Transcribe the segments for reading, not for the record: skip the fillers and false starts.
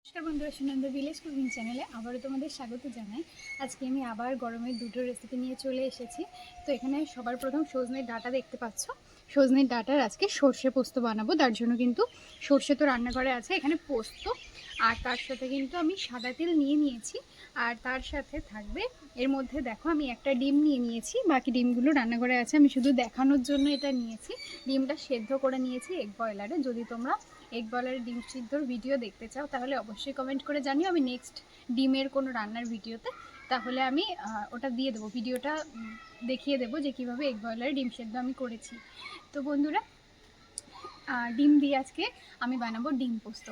নমস্কার বন্ধুরা, Sunanda village cooking চ্যানেলে আবারও তোমাদের স্বাগত জানাই। আজকে আমি আবার গরমের দুটো রেসিপি নিয়ে চলে এসেছি। তো এখানে সবার প্রথম সজনের ডাঁটা দেখতে পাচ্ছ। সজনের ডাঁটার আজকে সর্ষে পোস্ত বানাবো। তার জন্য কিন্তু সর্ষে তো রান্নাঘরে আছে, এখানে পোস্ত আর তার সাথে কিন্তু আমি সাদা তেল নিয়ে নিয়েছি। আর তার সাথে থাকবে এর মধ্যে দেখো আমি একটা ডিম নিয়ে নিয়েছি, বাকি ডিমগুলো রান্নাঘরে আছে, আমি শুধু দেখানোর জন্য এটা নিয়েছি। ডিমটা সেদ্ধ করে নিয়েছি এগ বয়লারে। যদি তোমরা এগ বয়লারের ডিম সিদ্ধর ভিডিও দেখতে চাও তাহলে অবশ্যই কমেন্ট করে জানিও, আমি নেক্সট ডিমের কোনো রান্নার ভিডিওতে তাহলে আমি ওটা দিয়ে দেবো, ভিডিওটা দেখিয়ে দেবো যে কীভাবে এগ বয়লারে ডিম সেদ্ধ আমি করেছি। তো বন্ধুরা, ডিম দিয়ে আজকে আমি বানাবো ডিম পোস্ত।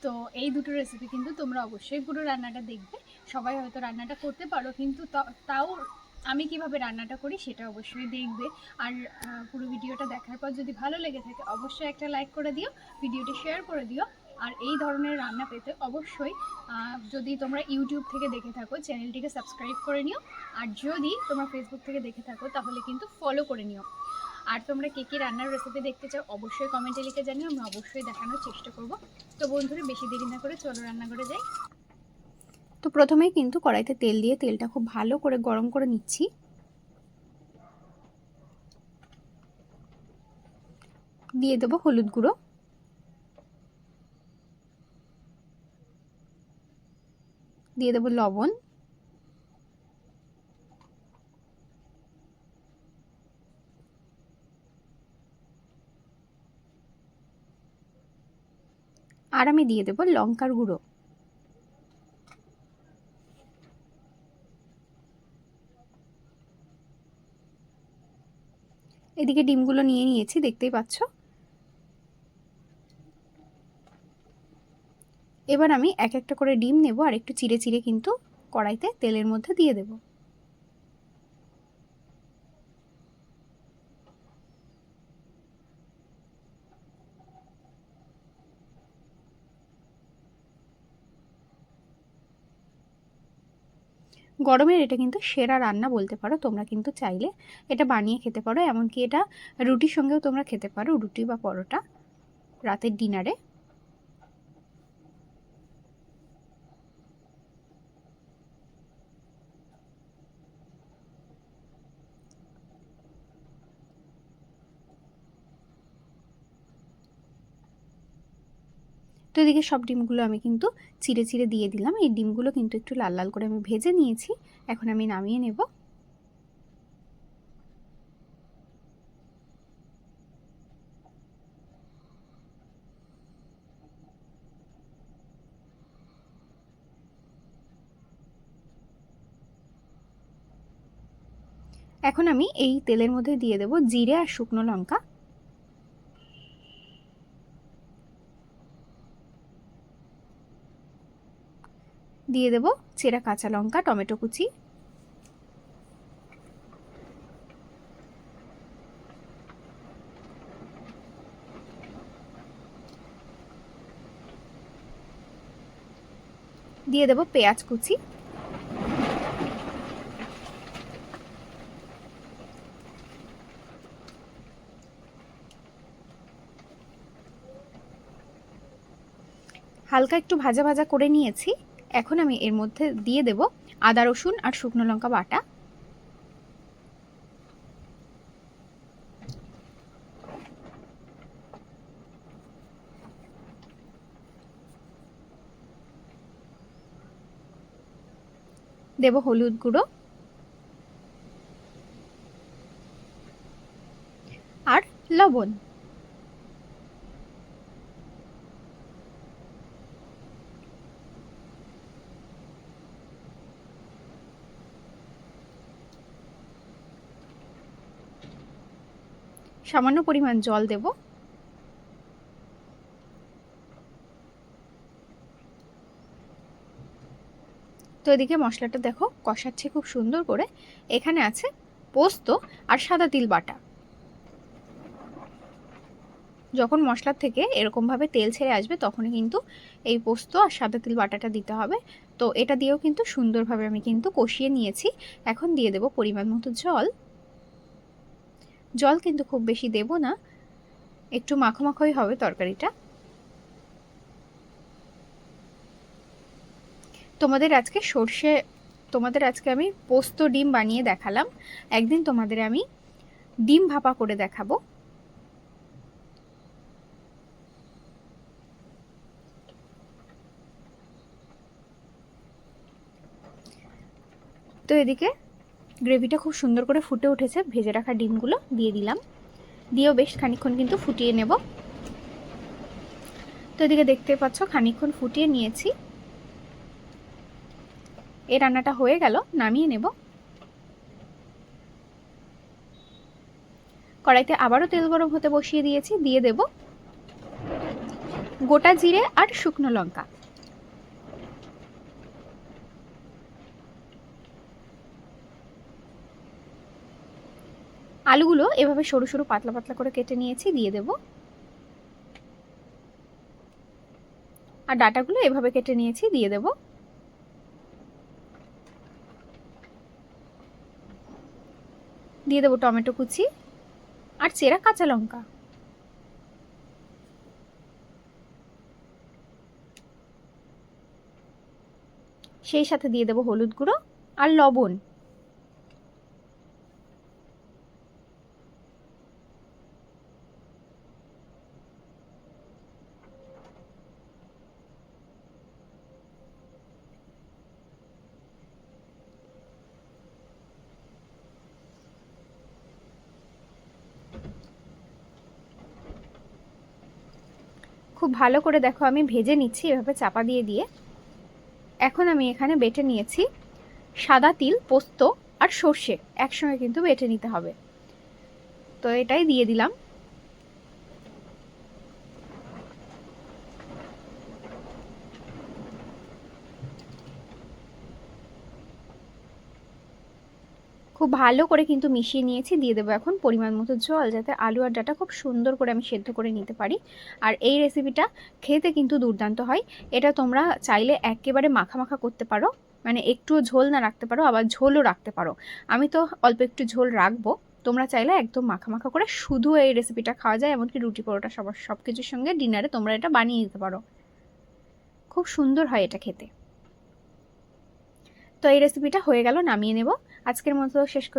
তো এই দুটো রেসিপি কিন্তু তোমরা অবশ্যই পুরো রান্নাটা দেখবে। সবাই হয়তো রান্নাটা করতে পারো, কিন্তু তাও আমি কিভাবে রান্নাটা করি সেটা অবশ্যই দেখবে। আর পুরো ভিডিওটা দেখার পর যদি ভালো লেগে থাকে অবশ্যই একটা লাইক করে দিও, ভিডিওটি শেয়ার করে দিও। আর এই ধরনের রান্না পেতে অবশ্যই যদি তোমরা ইউটিউব থেকে দেখে থাকো চ্যানেলটিকে সাবস্ক্রাইব করে নিও, আর যদি তোমরা ফেসবুক থেকে দেখে থাকো তাহলে কিন্তু ফলো করে নিও। আর তোমরা কে কী রান্নার রেসিপি দেখতে চাও অবশ্যই কমেন্টে লিখে জানিও, আমি অবশ্যই দেখানোর চেষ্টা করব। তো বন্ধুরা, বেশি দেরি না করে চলো রান্না করে যাই। তো প্রথমেই কিন্তু কড়াইতে তেল দিয়ে তেলটা খুব ভালো করে গরম করে নিচ্ছি। দিয়ে দেবো হলুদ গুঁড়ো, দিয়ে দেবো লবণ, আর আমি দিয়ে দেবো লঙ্কার গুঁড়ো। এদিকে ডিমগুলো নিয়ে নিয়েছি, দেখতেই পাচ্ছ। এবার আমি এক একটা করে ডিম নেব আর একটু চিড়ে চিড়ে কিন্তু কড়াইতে তেলের মধ্যে দিয়ে দেব। গরমের এটা কিন্তু সেরা রান্না বলতে পারো, তোমরা কিন্তু চাইলে এটা বানিয়ে খেতে পারো, এমনকি এটা রুটির সঙ্গেও তোমরা খেতে পারো, রুটি বা পরোটা রাতের ডিনারে। তো এদিকে সব ডিমগুলো আমি কিন্তু চিড়ে চিড়ে দিয়ে দিলাম। এই ডিমগুলো কিন্তু একটু লাল লাল করে আমি ভেজে নিয়েছি, এখন আমি নামিয়ে নেব। এখন আমি এই তেলের মধ্যে দিয়ে দেব জিরে আর শুকনো লঙ্কা, দিয়ে দেব চেরা কাঁচা লঙ্কা, টমেটো কুচি, দিয়ে দেব পেঁয়াজ কুচি, হালকা একটু ভাজা ভাজা করে নিয়েছি। এখন আমি এর মধ্যে দিয়ে দেব আদা রসুন আর শুকনো লঙ্কা বাটা, দেব হলুদ গুঁড়ো আর লবণ। সামান্য পরিমাণ জল দেব। তো এদিকে মশলাটা দেখো কষাচ্ছে খুব সুন্দর করে। এখানে আছে পোস্ত আর সাদা তিল বাটা। যখন মশলার থেকে এরকমভাবে তেল ছেড়ে আসবে তখনই কিন্তু এই পোস্ত আর সাদা তিল বাটাটা দিতে হবে। তো এটা দিয়েও কিন্তু সুন্দরভাবে আমি কিন্তু কষিয়ে নিয়েছি। এখন দিয়ে দেব পরিমাণ মতো জল। জল কিন্তু খুব বেশি দেব না, একটু মাখো মাখোই হবে তরকারিটা। তোমাদের আজকে আমি পোস্ত ডিম বানিয়ে দেখালাম, একদিন তোমাদের আমি ডিম ভাপা করে দেখাবো। তো এদিকে গ্রেভিটা খুব সুন্দর করে ফুটে উঠেছে, ভেজে রাখা ডিমগুলো দিয়ে দিলাম, দিয়েও বেশ খানিকক্ষণ কিন্তু ফুটিয়ে নেব। তো এদিকে দেখতে পাচ্ছ খানিকক্ষণ ফুটিয়ে নিয়েছি। এই রান্নাটা হয়ে গেল, নামিয়ে নেব। কড়াইতে আবারও তেল গরম হতে বসিয়ে দিয়েছি, দিয়ে দেব গোটা জিরে আর শুকনো লঙ্কা। আলুগুলো এভাবে সরু সরু পাতলা পাতলা করে কেটে নিয়েছি, দিয়ে দেব। আর ডাঁটাগুলো এভাবে কেটে নিয়েছি, দিয়ে দেব। দিয়ে দেব টমেটো কুচি আর চেরা কাঁচা লঙ্কা। সেই সাথে দিয়ে দেব হলুদ গুঁড়ো আর লবণ। খুব ভালো করে দেখো আমি ভেজে নিচ্ছি এভাবে চাপা দিয়ে দিয়ে। এখন আমি এখানে বেটে নিয়েছি সাদা তিল, পোস্ত আর সর্ষে একসঙ্গে কিন্তু বেটে নিতে হবে। তো এটাই দিয়ে দিলাম। খুব ভালো করে কিন্তু মিশিয়ে নিয়েছি, দিয়ে দেবো এখন পরিমাণ মতো জল, যাতে আলু আর ডাঁটা খুব সুন্দর করে আমি সেদ্ধ করে নিতে পারি। আর এই রেসিপিটা খেতে কিন্তু দুর্দান্ত হয়। এটা তোমরা চাইলে একেবারে মাখা মাখা করতে পারো, মানে একটু ঝোল না রাখতে পারো, আবার ঝোলও রাখতে পারো। আমি তো অল্প একটু ঝোল রাখবো, তোমরা চাইলে একদম মাখা মাখা করে শুধু এই রেসিপিটা খাওয়া যায়, এমনকি রুটি পরোটা সব কিছুর সঙ্গে ডিনারে তোমরা এটা বানিয়ে দিতে পারো। খুব সুন্দর হয় এটা খেতে। তো এই রেসিপিটা হয়ে গেল, নামিয়ে নেব। আজকের মতো শেষ